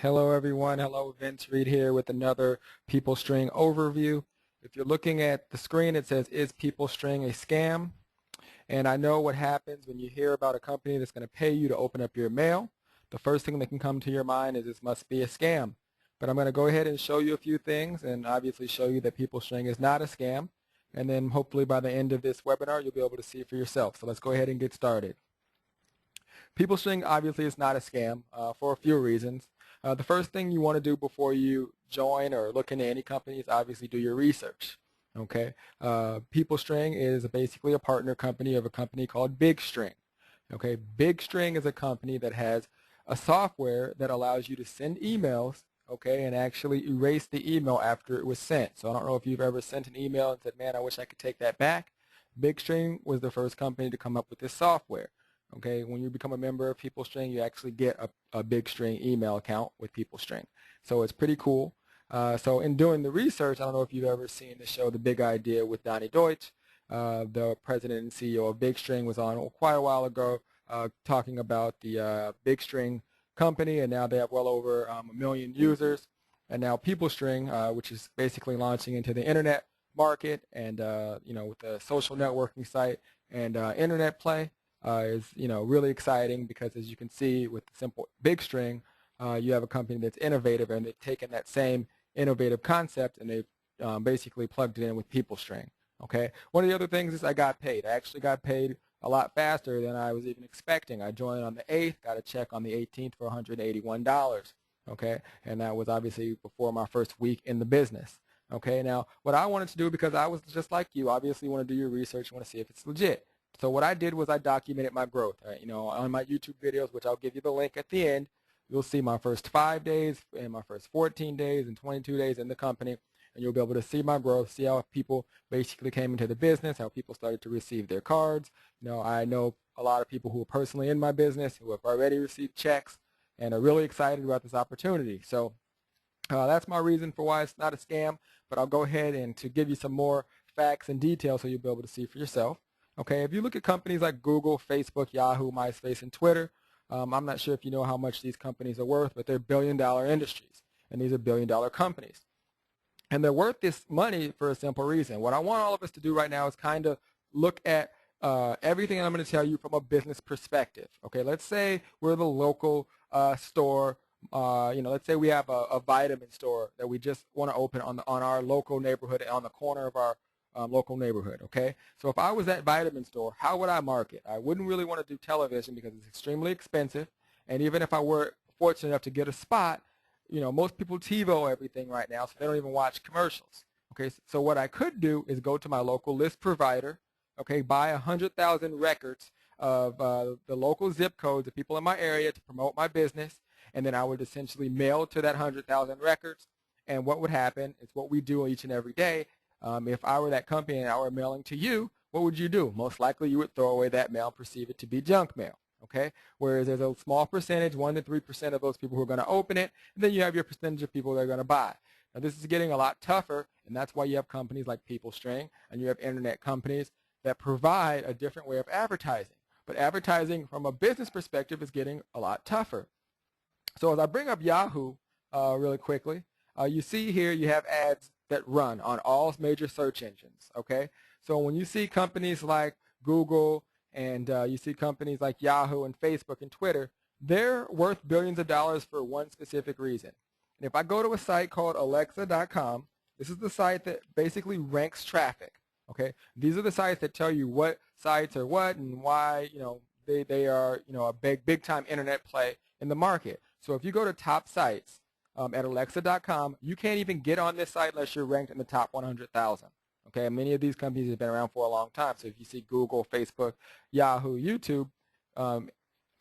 Hello everyone, hello Vince Reed here with another PeopleString overview. If you're looking at the screen, it says, is PeopleString a scam? And I know what happens when you hear about a company that's going to pay you to open up your mail. The first thing that can come to your mind is this must be a scam. But I'm going to go ahead and show you a few things and obviously show you that PeopleString is not a scam. And then hopefully by the end of this webinar, you'll be able to see for yourself. So let's go ahead and get started. PeopleString obviously is not a scam for a few reasons. The first thing you want to do before you join or look into any company is obviously do your research. Okay, PeopleString is basically a partner company of a company called BigString. Okay, BigString is a company that has a software that allows you to send emails, okay, and actually erase the email after it was sent. So I don't know if you've ever sent an email and said, man, I wish I could take that back. BigString was the first company to come up with this software. Okay, when you become a member of PeopleString, you actually get a BigString email account with PeopleString. So it's pretty cool. So in doing the research, I don't know if you've ever seen the show The Big Idea with Donnie Deutsch. The president and CEO of BigString was on quite a while ago talking about the BigString company, and now they have well over 1 million users. And now PeopleString, which is basically launching into the internet market, and with the social networking site and internet play. Is really exciting because, as you can see with the simple BigString, you have a company that's innovative, and they've taken that same innovative concept and they've basically plugged it in with PeopleString. Okay, one of the other things is I got paid. I actually got paid a lot faster than I was even expecting. I joined on the 8th, got a check on the 18th for $181. Okay, and that was obviously before my first week in the business. Okay, now what I wanted to do, because I was just like you, obviously want to do your research, want to see if it's legit. So what I did was I documented my growth. On my YouTube videos, which I'll give you the link at the end, you'll see my first 5 days and my first 14 days and 22 days in the company, and you'll be able to see my growth, see how people basically came into the business, how people started to receive their cards. I know a lot of people who are personally in my business who have already received checks and are really excited about this opportunity. So that's my reason for why it's not a scam, but I'll go ahead and to give you some more facts and details so you'll be able to see for yourself. Okay, if you look at companies like Google, Facebook, Yahoo, MySpace, and Twitter, I'm not sure if you know how much these companies are worth, but they're billion-dollar industries, and these are billion-dollar companies. And they're worth this money for a simple reason. What I want all of us to do right now is kind of look at everything I'm going to tell you from a business perspective. Okay, let's say we're the local store. Let's say we have a vitamin store that we just want to open on our local neighborhood, on the corner of our local neighborhood. Okay, so if I was that vitamin store, how would I market? I wouldn't really want to do television because it's extremely expensive, and even if I were fortunate enough to get a spot, most people TiVo everything right now, so they don't even watch commercials. Okay, so what I could do is go to my local list provider, okay, buy 100,000 records of the local zip codes of people in my area to promote my business, and then I would essentially mail to that 100,000 records. And what would happen is what we do each and every day. If I were that company and I were mailing to you, what would you do? Most likely you would throw away that mail and perceive it to be junk mail. Okay? Whereas there's a small percentage, 1 to 3% of those people who are going to open it, and then you have your percentage of people that are going to buy. Now this is getting a lot tougher, and that's why you have companies like PeopleString, and you have internet companies that provide a different way of advertising. But advertising from a business perspective is getting a lot tougher. So as I bring up Yahoo really quickly, you see here you have ads that run on all major search engines. Okay, so when you see companies like Google and you see companies like Yahoo and Facebook and Twitter, they're worth billions of dollars for one specific reason. And if I go to a site called Alexa.com, this is the site that basically ranks traffic. Okay, these are the sites that tell you what sites are what and why they are a big time internet play in the market. So if you go to top sites at Alexa.com, you can't even get on this site unless you're ranked in the top 100,000. Okay, many of these companies have been around for a long time. So if you see Google, Facebook, Yahoo, YouTube,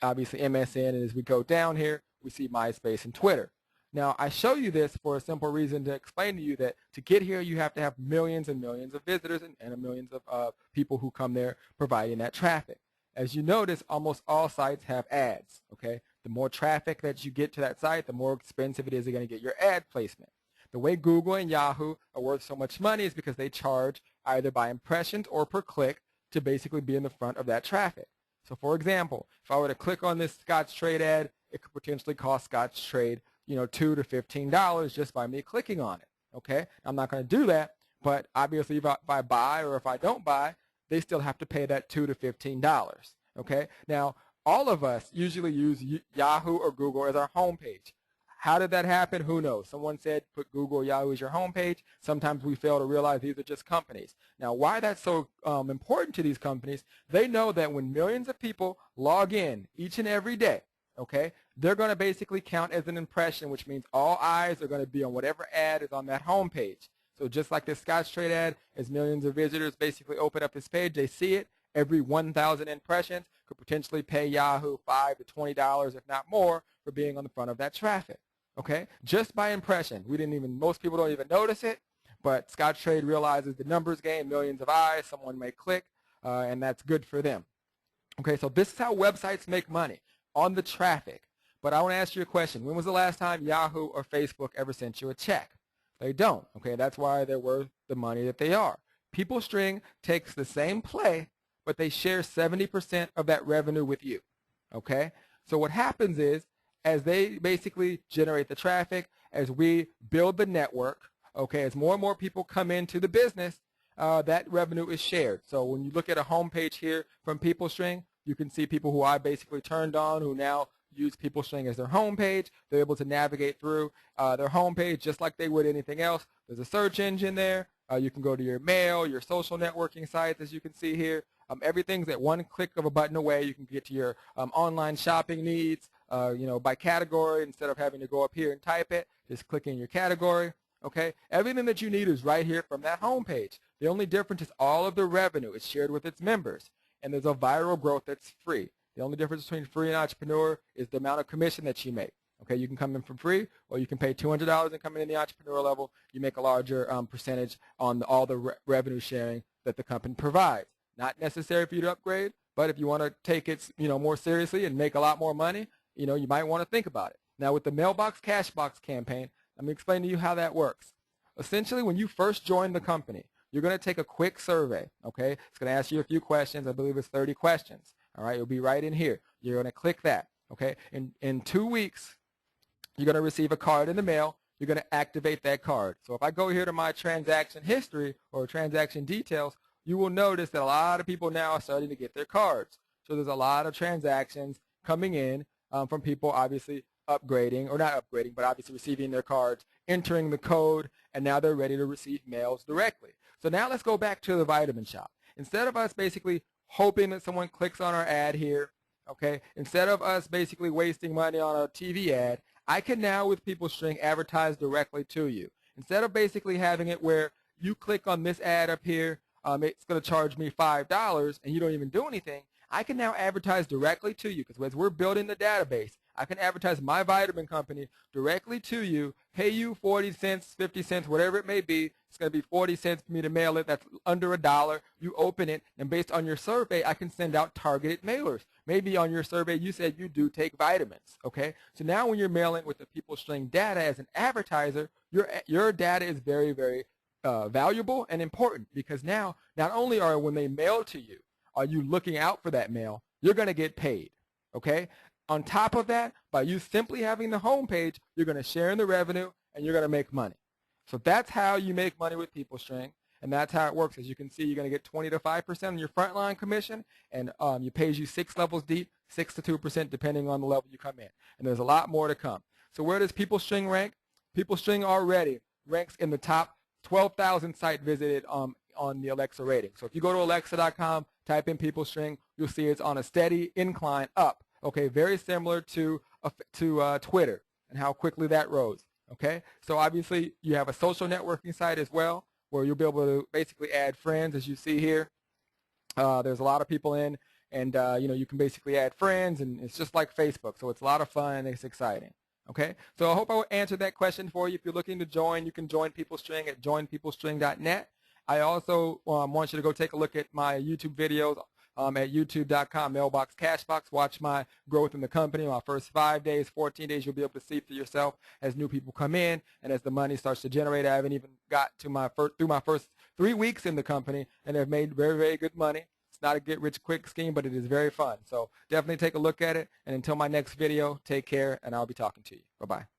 obviously MSN, and as we go down here, we see MySpace and Twitter. Now, I show you this for a simple reason to explain to you that to get here, you have to have millions and millions of visitors and millions of people who come there providing that traffic. As you notice, almost all sites have ads. Okay, the more traffic that you get to that site, the more expensive it is to get your ad placement. The way Google and Yahoo are worth so much money is because they charge either by impressions or per click to basically be in the front of that traffic. So for example, if I were to click on this Scotch Trade ad, it could potentially cost Scotch Trade $2 to $15 just by me clicking on it. Okay, I'm not going to do that, but obviously if I buy or if I don't buy, they still have to pay that $2 to $15. Okay, now all of us usually use Yahoo or Google as our homepage. How did that happen? Who knows? Someone said put Google or Yahoo as your homepage. Sometimes we fail to realize these are just companies. Now, why that's so important to these companies, they know that when millions of people log in each and every day, okay, they're going to basically count as an impression, which means all eyes are going to be on whatever ad is on that homepage. So just like this Scottrade ad, as millions of visitors basically open up this page, they see it. Every 1,000 impressions could potentially pay Yahoo $5 to $20, if not more, for being on the front of that traffic. Okay, just by impression. Most people don't even notice it, but Scottrade realizes the numbers game, millions of eyes, someone may click, and that's good for them. Okay, so this is how websites make money, on the traffic. But I want to ask you a question. When was the last time Yahoo or Facebook ever sent you a check? They don't. Okay, that's why they're worth the money that they are. PeopleString takes the same play, but they share 70% of that revenue with you. Okay, so what happens is, as they basically generate the traffic, as we build the network, okay, as more and more people come into the business, that revenue is shared. So when you look at a homepage here from PeopleString, you can see people who I basically turned on who now use PeopleString as their homepage. They're able to navigate through their homepage just like they would anything else. There's a search engine there. You can go to your mail, your social networking sites, as you can see here. Everything's at one click of a button away. You can get to your online shopping needs, by category instead of having to go up here and type it. Just click in your category. Okay, everything that you need is right here from that homepage. The only difference is all of the revenue is shared with its members, and there's a viral growth that's free. The only difference between free and entrepreneur is the amount of commission that you make. Okay, you can come in for free, or you can pay $200 and come in the entrepreneur level. You make a larger percentage on all the revenue sharing that the company provides. Not necessary for you to upgrade, but if you want to take it, more seriously and make a lot more money, you might want to think about it. Now, with the Mailbox Cashbox campaign, let me explain to you how that works. Essentially, when you first join the company, you're going to take a quick survey, okay? It's going to ask you a few questions. I believe it's 30 questions, all right? It'll be right in here. You're going to click that, okay? In 2 weeks, you're going to receive a card in the mail. You're going to activate that card. So if I go here to my transaction history or transaction details, you will notice that a lot of people now are starting to get their cards. So there's a lot of transactions coming in from people obviously upgrading, or not upgrading, but obviously receiving their cards, entering the code, and now they're ready to receive mails directly. So now let's go back to the vitamin shop. Instead of us basically hoping that someone clicks on our ad here, okay, instead of us basically wasting money on a TV ad, I can now with PeopleString advertise directly to you. Instead of basically having it where you click on this ad up here, it's going to charge me $5 and you don't even do anything, I can now advertise directly to you, because as we're building the database, I can advertise my vitamin company directly to you, pay you 40 cents, 50 cents, whatever it may be. It's going to be 40 cents for me to mail it. That's under $1. You open it, and based on your survey, I can send out targeted mailers. Maybe on your survey, you said you do take vitamins, okay? So now when you're mailing with the PeopleString data as an advertiser, your data is very, very valuable and important, because now not only are when they mail to you, are you looking out for that mail, you're going to get paid, okay? On top of that, by you simply having the home page, you're going to share in the revenue and you're going to make money. So that's how you make money with PeopleString, and that's how it works. As you can see, you're going to get 20 to 5% on your frontline commission, and it pays you 6 levels deep, 6 to 2% depending on the level you come in. And there's a lot more to come. So where does PeopleString rank? PeopleString already ranks in the top 12,000 site visited on the Alexa rating. So if you go to alexa.com, type in PeopleString, you'll see it's on a steady incline up. Okay, very similar to Twitter and how quickly that rose. Okay, so obviously you have a social networking site as well, where you'll be able to basically add friends, as you see here. There's a lot of people in, and you can basically add friends, and it's just like Facebook. So it's a lot of fun and it's exciting. Okay, so I hope I answered that question for you. If you're looking to join, you can join PeopleString at joinpeoplestring.net. I also want you to go take a look at my YouTube videos at youtube.com, Mailbox Cashbox. Watch my growth in the company. My first 5 days, 14 days, you'll be able to see for yourself as new people come in and as the money starts to generate. I haven't even got to through my first 3 weeks in the company, and have made very, very good money. It's not a get-rich-quick scheme, but it is very fun. So definitely take a look at it. And until my next video, take care, and I'll be talking to you. Bye-bye.